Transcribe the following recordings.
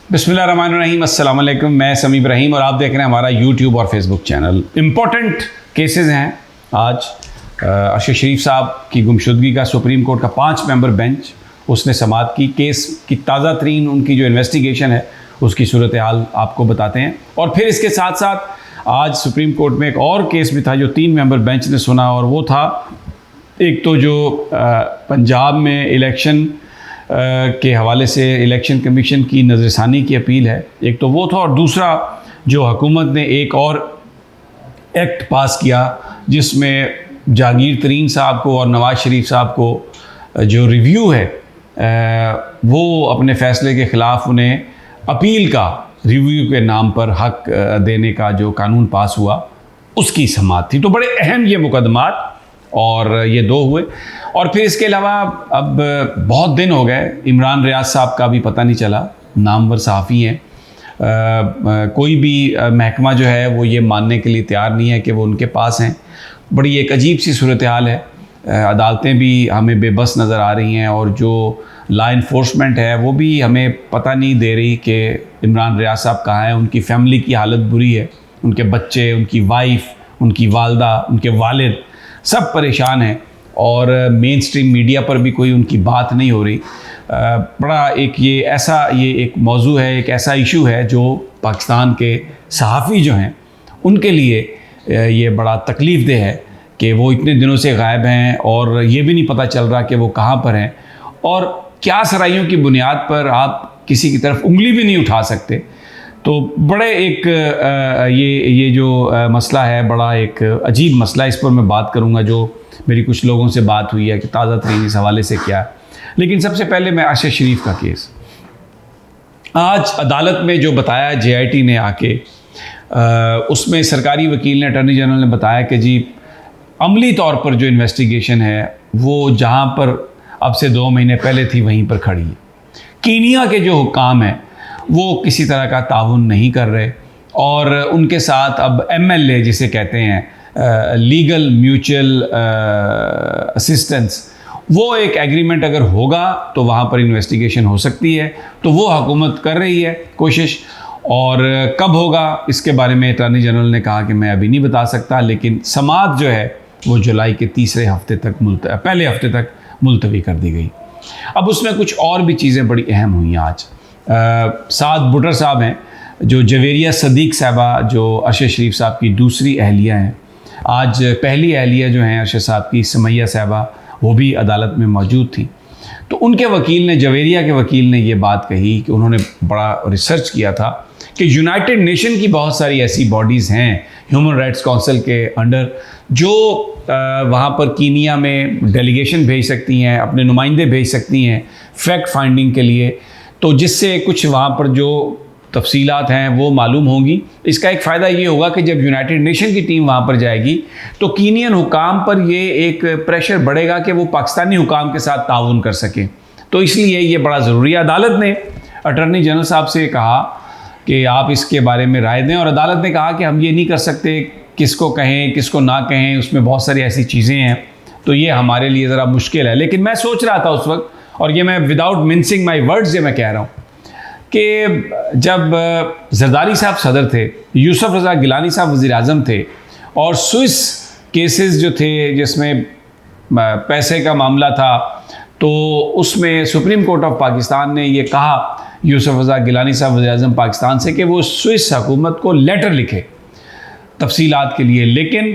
बिस्मिल्लाहिर्रहमानिर्रहीम, अस्सलाम वालेकुम। मैं समी इब्राहिम और आप देख रहे हैं हमारा यूट्यूब और फेसबुक चैनल। इम्पॉर्टेंट केसेस हैं आज। अरशद शरीफ साहब की गुमशुदगी का सुप्रीम कोर्ट का 5 मेंबर बेंच उसने समाअत की। केस की ताज़ा तरीन उनकी जो इन्वेस्टिगेशन है उसकी सूरत हाल आपको बताते हैं। और फिर इसके साथ साथ आज सुप्रीम कोर्ट में एक और केस भी था जो 3 मेंबर बेंच ने सुना, और वो था एक तो जो पंजाब में इलेक्शन के हवाले से इलेक्शन कमीशन की नज़रसानी की अपील है, एक तो वो था, और दूसरा जो हुकूमत ने एक और एक्ट पास किया जिसमें जहांगीर तरीन साहब को और नवाज़ शरीफ साहब को जो रिव्यू है वो अपने फ़ैसले के ख़िलाफ़ उन्हें अपील का रिव्यू के नाम पर हक देने का जो कानून पास हुआ उसकी समाअत थी। तो बड़े अहम ये मुकदमात और ये 2 हुए। और फिर इसके अलावा अब बहुत दिन हो गए, इमरान रियाज साहब का भी पता नहीं चला, नामवर सहाफ़ी हैं। कोई भी महकमा जो है वो ये मानने के लिए तैयार नहीं है कि वो उनके पास हैं। बड़ी एक अजीब सी सूरत हाल है। अदालतें भी हमें बेबस नज़र आ रही हैं और जो लॉ इन्फोर्समेंट है वो भी हमें पता नहीं दे रही कि इमरान रियाज साहब कहाँ हैं। उनकी फ़ैमिली की हालत बुरी है, उनके बच्चे, उनकी वाइफ, उनकी वालदा, उनके वालिद सब परेशान हैं और मेन स्ट्रीम मीडिया पर भी कोई उनकी बात नहीं हो रही। बड़ा ये एक मौजू है, एक ऐसा इशू है जो पाकिस्तान के सहाफ़ी जो हैं उनके लिए ये बड़ा तकलीफ़देह है कि वो इतने दिनों से गायब हैं और ये भी नहीं पता चल रहा कि वो कहाँ पर हैं और क्या सराइयों की बुनियाद पर आप किसी की तरफ उंगली भी नहीं उठा सकते। तो बड़े एक ये जो मसला है, बड़ा एक अजीब मसला है। इस पर मैं बात करूंगा, जो मेरी कुछ लोगों से बात हुई है कि ताज़ा तरीन इस हवाले से क्या। लेकिन सबसे पहले मैं अरशद शरीफ का केस, आज अदालत में जो बताया JIT ने आके, उसमें सरकारी वकील ने, अटॉर्नी जनरल ने बताया कि जी अमली तौर पर जो इन्वेस्टिगेशन है वो जहाँ पर अब से 2 महीने पहले थी वहीं पर खड़ी है। कीनिया के जो हुक्काम हैं वो किसी तरह का ताउन नहीं कर रहे और उनके साथ अब MLA जिसे कहते हैं लीगल म्यूचुअल असिस्टेंस, वो एक एग्रीमेंट अगर होगा तो वहाँ पर इन्वेस्टिगेशन हो सकती है। तो वो हुकूमत कर रही है कोशिश, और कब होगा इसके बारे में अटॉर्नी जनरल ने कहा कि मैं अभी नहीं बता सकता, लेकिन समाअत जो है वो जुलाई के पहले हफ्ते तक मुलतवी कर दी गई। अब उसमें कुछ और भी चीज़ें बड़ी अहम हुई हैं आज। साद बुटर साहब हैं, जो जवेरिया सदीक साहबा, जो अरशद शरीफ साहब की दूसरी अहलिया हैं। आज पहली अहलिया जो हैं अरशद साहब की, समैया साहबा, वो भी अदालत में मौजूद थी। तो उनके वकील ने, जवेरिया के वकील ने ये बात कही कि उन्होंने बड़ा रिसर्च किया था कि यूनाइटेड नेशन की बहुत सारी ऐसी बॉडीज़ हैं ह्यूमन राइट्स काउंसिल के अंडर जो वहाँ पर कीनिया में डेलीगेशन भेज सकती हैं, अपने नुमाइंदे भेज सकती हैं फैक्ट फाइंडिंग के लिए, तो जिससे कुछ वहाँ पर जो तफसीलात हैं वो मालूम होंगी। इसका एक फ़ायदा ये होगा कि जब यूनाइटेड नेशन की टीम वहाँ पर जाएगी तो कीनियन हुकाम पर ये एक प्रेशर बढ़ेगा कि वो पाकिस्तानी हुकाम के साथ ताउन कर सकें। तो इसलिए ये बड़ा ज़रूरी है। अदालत ने अटॉर्नी जनरल साहब से कहा कि आप इसके बारे में राय दें, और अदालत ने कहा कि हम ये नहीं कर सकते किसको कहें किसको ना कहें, उसमें बहुत सारी ऐसी चीज़ें हैं, तो ये हमारे लिए ज़रा मुश्किल है। लेकिन मैं सोच रहा था उस वक्त, और ये मैं विदाउट मिंसिंग माई वर्ड्स ये मैं कह रहा हूँ कि जब जरदारी साहब सदर थे, यूसुफ रज़ा गिलानी साहब वज़ीर आज़म थे, और स्विस केसेस जो थे जिसमें पैसे का मामला था, तो उसमें सुप्रीम कोर्ट ऑफ पाकिस्तान ने ये कहा यूसुफ रज़ा गिलानी साहब वज़ीर आज़म पाकिस्तान से कि वो स्विस हुकूमत को लेटर लिखे तफसीलात के लिए। लेकिन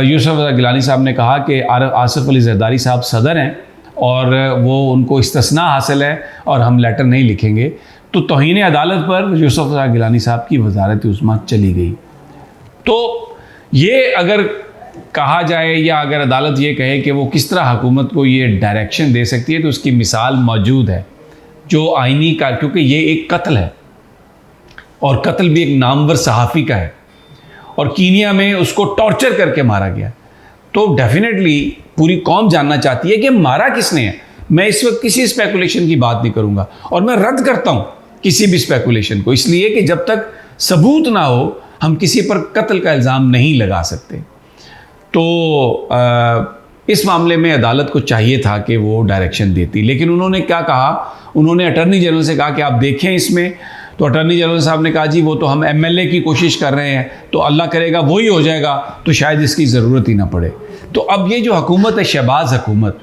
यूसुफ रज़ा गिलानी साहब ने कहा कि आसिफ अली जरदारी साहब सदर हैं और वो उनको इस्तिस्ना हासिल है और हम लेटर नहीं लिखेंगे। तो तौहीन अदालत पर यूसुफ रज़ा गिलानी साहब की वज़ारत उस्मा चली गई। तो ये अगर कहा जाए या अगर अदालत ये कहे कि वो किस तरह हुकूमत को ये डायरेक्शन दे सकती है, तो उसकी मिसाल मौजूद है जो आइनी का, क्योंकि ये एक कत्ल है और कत्ल भी एक नामवर सहाफ़ी का है और कीनिया में उसको टॉर्चर करके मारा गया। तो डेफिनेटली पूरी कौम जानना चाहती है कि मारा किसने है। मैं इस वक्त किसी स्पेकुलेशन की बात नहीं करूंगा और मैं रद्द करता हूं किसी भी स्पेकुलेशन को, इसलिए कि जब तक सबूत ना हो हम किसी पर कत्ल का इल्ज़ाम नहीं लगा सकते। तो इस मामले में अदालत को चाहिए था कि वो डायरेक्शन देती, लेकिन उन्होंने क्या कहा, उन्होंने अटॉर्नी जनरल से कहा कि आप देखें इसमें तो अटॉर्नी जनरल साहब ने कहा जी वो तो हम एमएलए की कोशिश कर रहे हैं, तो अल्लाह करेगा वही हो जाएगा, तो शायद इसकी ज़रूरत ही ना पड़े। तो अब ये जो हुकूमत है शहबाज हुकूमत,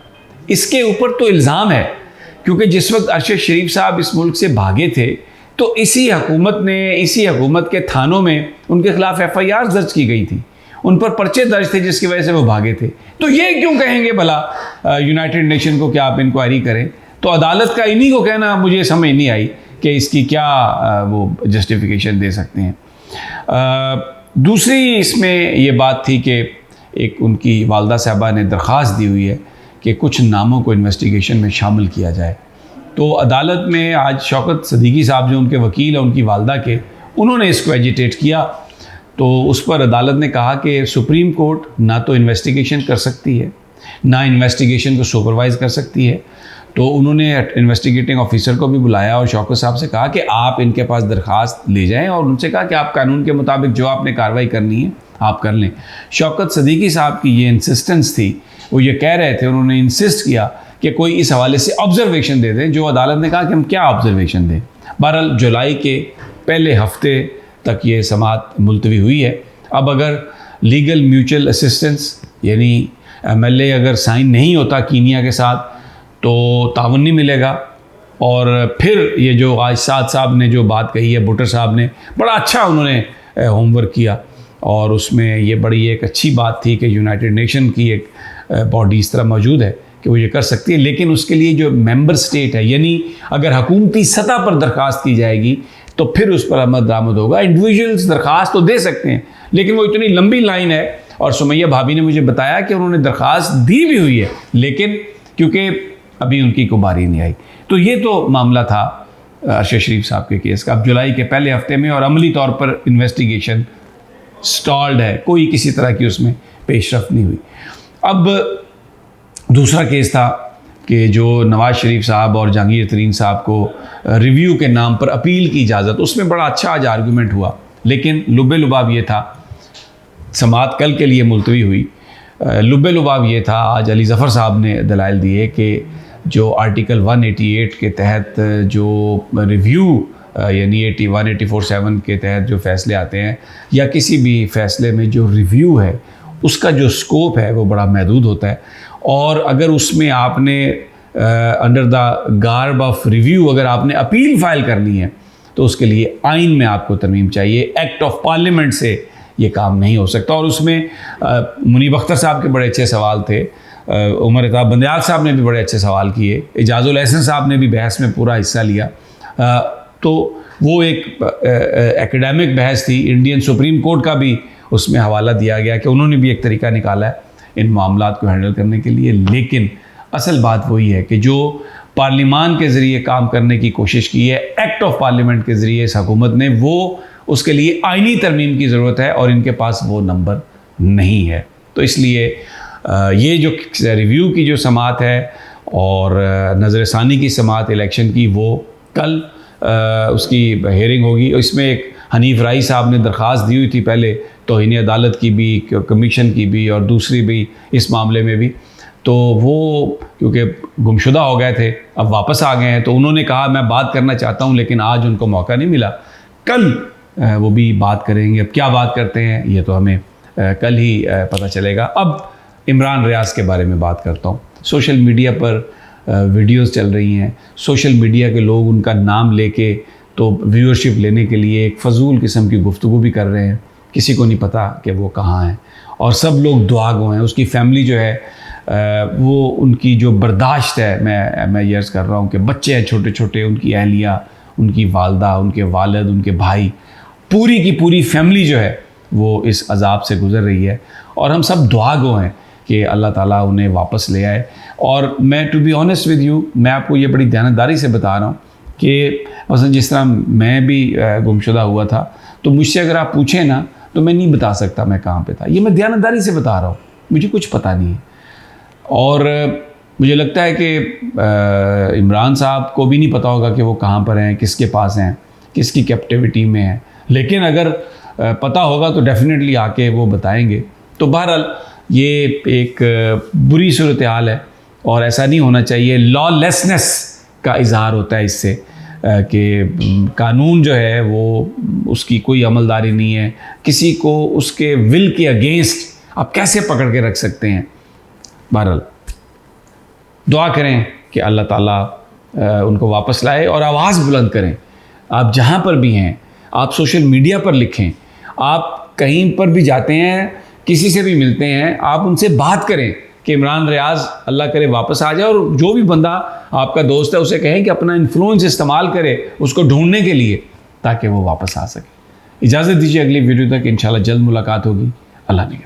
इसके ऊपर तो इल्ज़ाम है, क्योंकि जिस वक्त अरशद शरीफ साहब इस मुल्क से भागे थे तो इसी हुकूमत के थानों में उनके खिलाफ FIR दर्ज की गई थी, उन पर पर्चे दर्ज थे जिसकी वजह से वो भागे थे। तो ये क्यों कहेंगे भला यूनाइटेड नेशन को कि आप इंक्वायरी करें? तो अदालत का इन्हीं को कहना मुझे समझ नहीं आई कि इसकी क्या वो जस्टिफिकेशन दे सकते हैं। दूसरी इसमें ये बात थी कि एक उनकी वालदा साहबा ने दरख्वास्त दी हुई है कि कुछ नामों को इन्वेस्टिगेशन में शामिल किया जाए। तो अदालत में आज शौकत सदीकी साहब जो उनके वकील हैं उनकी वालदा के, उन्होंने इसको एजिटेट किया। तो उस पर अदालत ने कहा कि सुप्रीम कोर्ट ना तो इन्वेस्टिगेशन कर सकती है, ना इन्वेस्टिगेशन को सुपरवाइज़ कर सकती है। तो उन्होंने इन्वेस्टिगेटिंग ऑफिसर को भी बुलाया और शौकत साहब से कहा कि आप इनके पास दरख्वास्त ले जाएं और उनसे कहा कि आप कानून के मुताबिक जो आपने कार्रवाई करनी है आप कर लें। शौकत सदीकी साहब की ये इंसिस्टेंस थी, वो ये कह रहे थे, उन्होंने इंसिस्ट किया कि कोई इस हवाले से ऑब्जर्वेशन दे दें, जो अदालत ने कहा कि हम क्या ऑब्जर्वेशन दें। बहरहाल जुलाई के पहले हफ्ते तक ये समाअत मुलतवी हुई है। अब अगर लीगल म्यूचुअल असिस्टेंस यानी MLA अगर साइन नहीं होता कीनिया के साथ तो तावन नहीं मिलेगा। और फिर ये जो आज साद साहब ने जो बात कही है, भुट्टर साहब ने बड़ा अच्छा उन्होंने होमवर्क किया और उसमें ये बड़ी एक अच्छी बात थी कि यूनाइटेड नेशन की एक बॉडी इस तरह मौजूद है कि वो ये कर सकती है, लेकिन उसके लिए जो मेंबर स्टेट है, यानी अगर हुकूमती सतह पर दरख्वास्त की जाएगी तो फिर उस पर अमल दरामद होगा। इंडिविजुअल्स दरख्वास्त तो दे सकते हैं, लेकिन वो इतनी लंबी लाइन है। और सुमैया भाभी ने मुझे बताया कि उन्होंने दरख्वास्त दी भी हुई है, लेकिन क्योंकि अभी उनकी को बारी नहीं आई। तो ये तो मामला था अरशद शरीफ साहब के केस का। अब जुलाई के पहले हफ्ते में और अमली तौर पर इन्वेस्टिगेशन स्टॉल्ड है, कोई किसी तरह की उसमें पेशरफ नहीं हुई। अब दूसरा केस था कि जो नवाज़ शरीफ साहब और जहांगीर तरीन साहब को रिव्यू के नाम पर अपील की इजाज़त, उसमें बड़ा अच्छा आज आर्गूमेंट हुआ, लेकिन लुब्बे लुबाब ये था, समाअत कल के लिए मुलतवी हुई। लुब्बे लुबाब ये था, आज अली ज़फ़र साहब ने दलाइल दिए कि जो आर्टिकल 188 के तहत जो रिव्यू यानी 184(7) के तहत जो फ़ैसले आते हैं या किसी भी फ़ैसले में जो रिव्यू है उसका जो स्कोप है वो बड़ा महदूद होता है। और अगर उसमें आपने under the garb of review अगर आपने अपील फ़ाइल करनी है तो उसके लिए आइन में आपको तरमीम चाहिए, एक्ट ऑफ पार्लियामेंट से ये काम नहीं हो सकता। और उसमें मुनीब अख्तर साहब के बड़े अच्छे सवाल थे, उमर इताब बंदयाल साहब ने भी बड़े अच्छे सवाल किए, इजाज़ुल एहसन साहब ने भी बहस में पूरा हिस्सा लिया। तो वो एक एकेडमिक बहस थी। इंडियन सुप्रीम कोर्ट का भी उसमें हवाला दिया गया कि उन्होंने भी एक तरीका निकाला है इन मामलात को हैंडल करने के लिए। लेकिन असल बात वही है कि जो पार्लियामान के ज़रिए काम करने की कोशिश की है, एक्ट ऑफ पार्लियामेंट के ज़रिए इस हुकूमत ने, वो उसके लिए आइनी तरमीम की ज़रूरत है और इनके पास वो नंबर नहीं है। तो इसलिए ये जो रिव्यू की जो समाअत है और नज़रसानी की समाअत इलेक्शन की, वो कल उसकी हेयरिंग होगी। इसमें एक हनीफ राई साहब ने दरख्वास्त दी हुई थी पहले, तौहीन अदालत की भी, कमीशन की भी और दूसरी भी इस मामले में भी। तो वो क्योंकि गुमशुदा हो गए थे, अब वापस आ गए हैं, तो उन्होंने कहा मैं बात करना चाहता हूं, लेकिन आज उनको मौका नहीं मिला। कल वो भी बात करेंगे। अब क्या बात करते हैं ये तो हमें कल ही पता चलेगा। अब इमरान रियाज के बारे में बात करता हूँ। सोशल मीडिया पर वीडियोस चल रही हैं, सोशल मीडिया के लोग उनका नाम लेके तो व्यूअरशिप लेने के लिए एक फ़जूल किस्म की गुफ्तगू भी कर रहे हैं। किसी को नहीं पता कि वो कहाँ हैं और सब लोग दुआ गो हैं। उसकी फ़ैमिली जो है वो उनकी जो बर्दाश्त है, मैं ये अर्ज़ कर रहा हूँ कि बच्चे हैं छोटे छोटे, उनकी अहलिया, उनकी वालदा, उनके वालिद, उनके भाई, पूरी की पूरी फैमिली जो है वो इस अज़ाब से गुज़र रही है और हम सब दुआ गो हैं कि अल्लाह ताला उन्हें वापस ले आए। और मैं to be honest with you, मैं आपको ये बड़ी ध्यानदारी से बता रहा हूँ कि मसलन जिस तरह मैं भी गुमशुदा हुआ था, तो मुझसे अगर आप पूछें ना तो मैं नहीं बता सकता मैं कहाँ पे था। ये मैं ध्यानदारी से बता रहा हूँ, मुझे कुछ पता नहीं है। और मुझे लगता है कि इमरान साहब को भी नहीं पता होगा कि वो कहाँ पर हैं, किसके पास हैं, किसकी कैप्टिविटी में हैं। लेकिन अगर पता होगा तो डेफिनेटली आके वो बताएंगे। तो बहरहाल ये एक बुरी सूरत हाल है और ऐसा नहीं होना चाहिए। लॉलेसनेस का इजहार होता है इससे। कि कानून जो है वो उसकी कोई अमलदारी नहीं है, किसी को उसके विल के अगेंस्ट आप कैसे पकड़ के रख सकते हैं। बहरहाल दुआ करें कि अल्लाह ताला उनको वापस लाए और आवाज़ बुलंद करें। आप जहाँ पर भी हैं, आप सोशल मीडिया पर लिखें, आप कहीं पर भी जाते हैं, किसी से भी मिलते हैं, आप उनसे बात करें कि इमरान रियाज अल्लाह करे वापस आ जाए, और जो भी बंदा आपका दोस्त है उसे कहें कि अपना इन्फ्लुएंस इस्तेमाल करे उसको ढूंढने के लिए, ताकि वो वापस आ सके। इजाज़त दीजिए, अगली वीडियो तक इंशाल्लाह जल्द मुलाकात होगी। अल्लाह ने